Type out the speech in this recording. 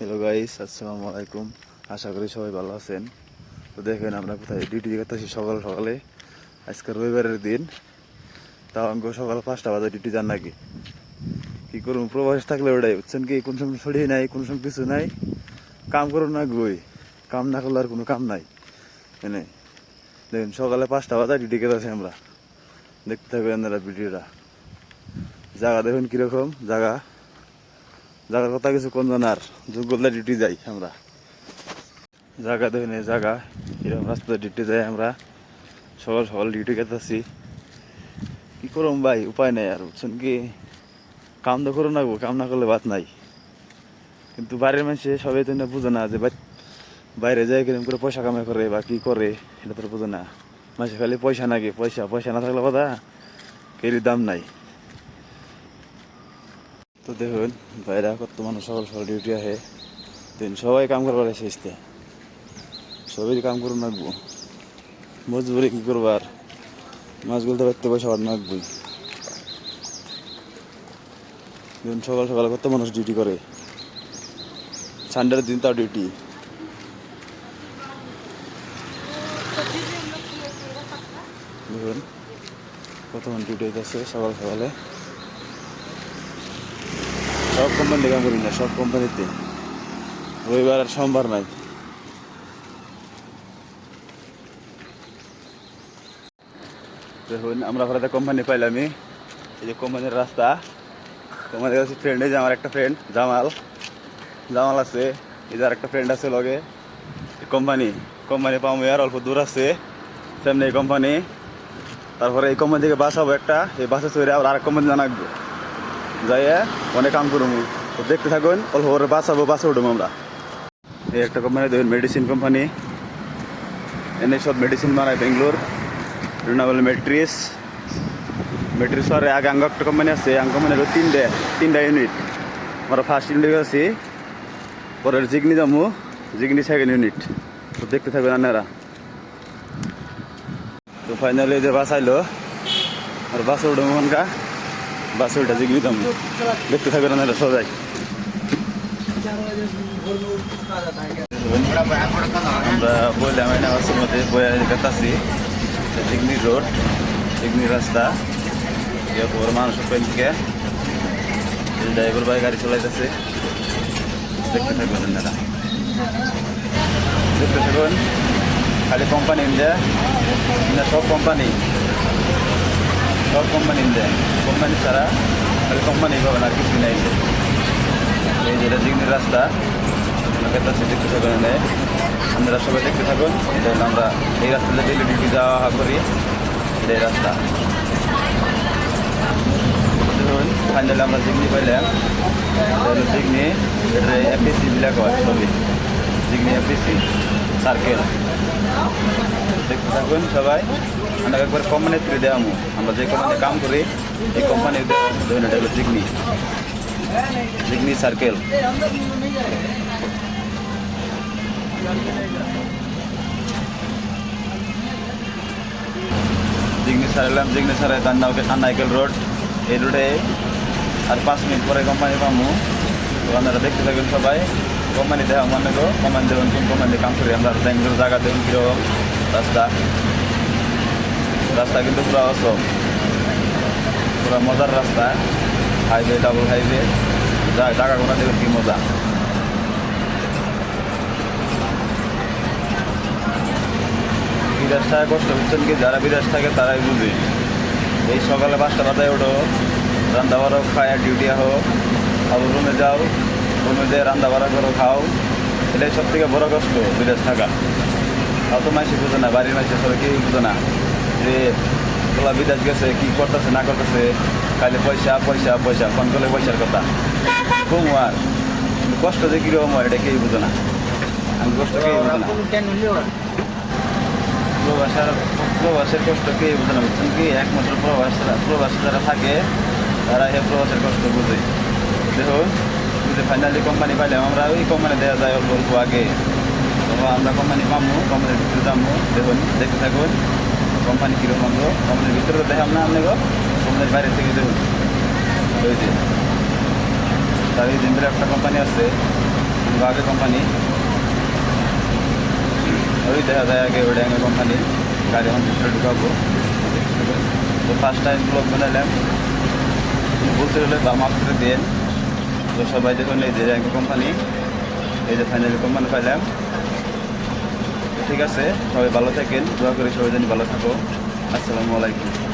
Hello guys, আসসালামু আলাইকুম। আশা করি সবাই ভালো আছেন। তো দেখেন আমরা কোথায় ডিউটি করতেছি সকাল সকালে। আজকে রবিবারের দিন, তাও আমি সকাল 5টা বাজে ডিউটি যান নাকি কি করুন, প্রবাস থাকলে ওটাই বুঝছেন কি, কোন সময় ছড়িয়ে নাই, কোন সময় কিছু নাই, কাম করুন না গই, কাম না করলে আর কোনো কাম নাই এনে। দেখেন সকালে 5টা বাজে ডিউটি করতেছি আমরা। দেখতে থাকবেন আপনারা ভিডিওটা। জায়গা দেখুন কিরকম জায়গা, জায়গার কথা কিছু কোন জানার যোগ্যতা ডিউটি যাই আমরা। জায়গা দেখুন, এই জায়গা এরকম রাস্তাতে ডিউটি যাই আমরা। সকাল সকাল ডিউটি করতেছি, কি করুম ভাই, উপায় নেই আর বুঝছেন কি, কাম তো করুন না, কাম না করলে বাদ নাই। কিন্তু বাইরের মানুষে সবাই তো বুঝে না যে বাইরে যায় কিরকম করে পয়সা কামাই করে বা কি করে, এটা তো বুঝে না। মানুষে খালি পয়সা নাকি, পয়সা পয়সা না থাকলে কথা কেরির দাম নাই। তো দেখুন বাইরে কত মানুষ সকাল সকাল ডিউটি আহে, দিন সবাই কাম করবার এসে, সবাই কাম করুন রাখবো, মজবুরি কি করবার, মাছ গুলতে পারতে পয়সা পাঠ রাখবই। দেখুন সকাল সকাল কত মানুষ ডিউটি করে, সানডের দিন তাও ডিউটি। দেখুন কত মানুষ ডিউটি হইতেছে সকাল সকালে। সব কোম্পানিতে কাম করি না, সব কোম্পানিতে রবিবার আর সোমবার নাই। দেখুন আমরা ঘরে কোম্পানি পাইলামই, এই যে কোম্পানির রাস্তা, কোম্পানির কাছে ফ্রেন্ড, এই যে আমার একটা ফ্রেন্ড জামাল জামাল আছে, এই যে আর একটা ফ্রেন্ড আছে লগে। কোম্পানি কোম্পানি পাবো আর অল্প দূর আছে সামনে এই কোম্পানি। তারপরে এই কোম্পানি থেকে বাস হবো একটা, এই বাসে চড়ে আবার আরেক কোম্পানি জানাকবো, যাইয়ে অনেক কাম করবো। তো দেখতে থাকুন, অল্প করে বাস হবো, বাসে উঠবো আমরা। এই একটা কোম্পানি দেখুন, মেডিসিন কোম্পানি, এনে সব মেডিসিন বানায় বেঙ্গলোর, বলে মেট্রিস আর আগে আঙ্গ একটা কোম্পানি আছে, আঙ্গ কোম্পানি হলো তিনটা ইউনিট। আমরা ফার্স্ট ইউনিট আছি, পরের জিগনি যাবো, জিগনি সেকেন্ড ইউনিট। তো দেখতে থাকবেন আপনারা। তো ফাইনালি যে বাস আইলো, আর বাসে উঠবো মনকা, বাসে উঠে জিগনি যাবো, দেখতে থাকবেন আপনারা সবাই। আমরা বললাম না বাসের মধ্যে বয়ে গেতাছি, জিগনি রোড, জিগনি রাস্তা, বড় মানুষ পেলকে ড্রাইভার ভাই গাড়ি চলাইতেছে, দেখতে থাকবেন আপনারা, দেখতে থাকুন। খালি কোম্পানি ইন্ডিয়া, সব কোম্পানি ইন্ডিয়া, কোম্পানি ছাড়া খালি কোম্পানি পাবেন আর কিছু নেই। এই যেটা জিগনির রাস্তা, দেখতে থাকুন, আপনারা সবাই দেখতে থাকুন। এটা আমরা এই রাস্তাতে ডেলি ডিউটি যাওয়া করি, এই রাস্তা। ফাইনালি আমরা জিগনি পাইলাম, জিগনি এটা এপিসি বিলাক হয় সবই, জিগনি এপিসি সার্কেল। দেখতে থাকুন সবাই, আমরা একবার কোম্পানির থ্রু দেওয়ামো, আমরা যে কোম্পানি কাম করি এই কোম্পানির ধরুন এটা হলো জিগনি সার্কেল। জিগনি সারাইলাম, জিগনি সারাই নাইকেল রোড, এই রোডে আর 5 মিনিট পরে কোম্পানি পাবো। তো আপনারা দেখতে থাকবেন সবাই, কোম্পানি দেখা মনে করো, কোম্পানি দেখুন কোন কোম্পানি কাম করি আমরা। ব্যাঙ্গালোর জায়গা দেখুন কীরকম রাস্তা কিন্তু পুরো অসম, পুরো মজার রাস্তা, হাইওয়ে, ডাবল হাইওয়ে, জায়গাগুলো দেখুন কি মজা। বিদেশ থাকে কষ্ট বুঝছেন কি, যারা বিদেশ থাকে তারাই বুঝে। এই সকালে 5টা বাজায় ওঠো, রান্না বাড়ো, খায় ডিউটি আহো, আবার রুমে যাও, রুমে যেয়ে রান্না বাড়া করো, খাও। এটাই সব থেকে বড় কষ্ট বিদেশ থাকা। অত মাইসে বুঝে না, বাড়ির মাইসে সবাই কেউ বুঝে না যে তোলা বিদেশ গেছে, কী করতেছে না করতেছে, খাইলে পয়সা পয়সা পয়সা, ফোন করলে পয়সার কথা কম। আর কষ্ট যে কীরকম হয় এটা কেউ বুঝে না, আমি কষ্ট কেউ বুঝে না, প্রবাসের কষ্ট কেউ বুঝে না বুঝছেন কি। একমাত্র প্রবাসী যারা থাকে তারা এই প্রবাসের কষ্ট বুঝে। দেখুন ফাইনালি কোম্পানি পাইলাম আমরা, ওই কোম্পানি দেওয়া যায় অল্প অল্প আগে, আমরা কোম্পানি পাবো, কোম্পানির ভিতরে যাবো। দেখুন দেখতে থাকুন কোম্পানি কীরকম আনবো, কোম্পানির ভিতরে তো দেখাম না আপনাকে, কোম্পানির বাইরে থেকে দেখুন। ওই যে তার এই দিন একটা কোম্পানি আছে, আগে কোম্পানি ওই দেখা যায় আগে ওই ড্যাঙ্গা কোম্পানি গাড়ি এখন ভিতরে ঢুকাবো। তো ফার্স্ট টাইম ব্লগ বানালাম, বলতে হলে বা মাফ করে দেন। তো সবাই দেখুন এই যে ড্যাঙ্গা কোম্পানি, এই যে ফাইনালি কোম্পানি পাইলাম। ঠিক আছে, সবাই ভালো থাকেন, দোয়া করি সবাই যেন ভালো থাকো। আসসালামু আলাইকুম।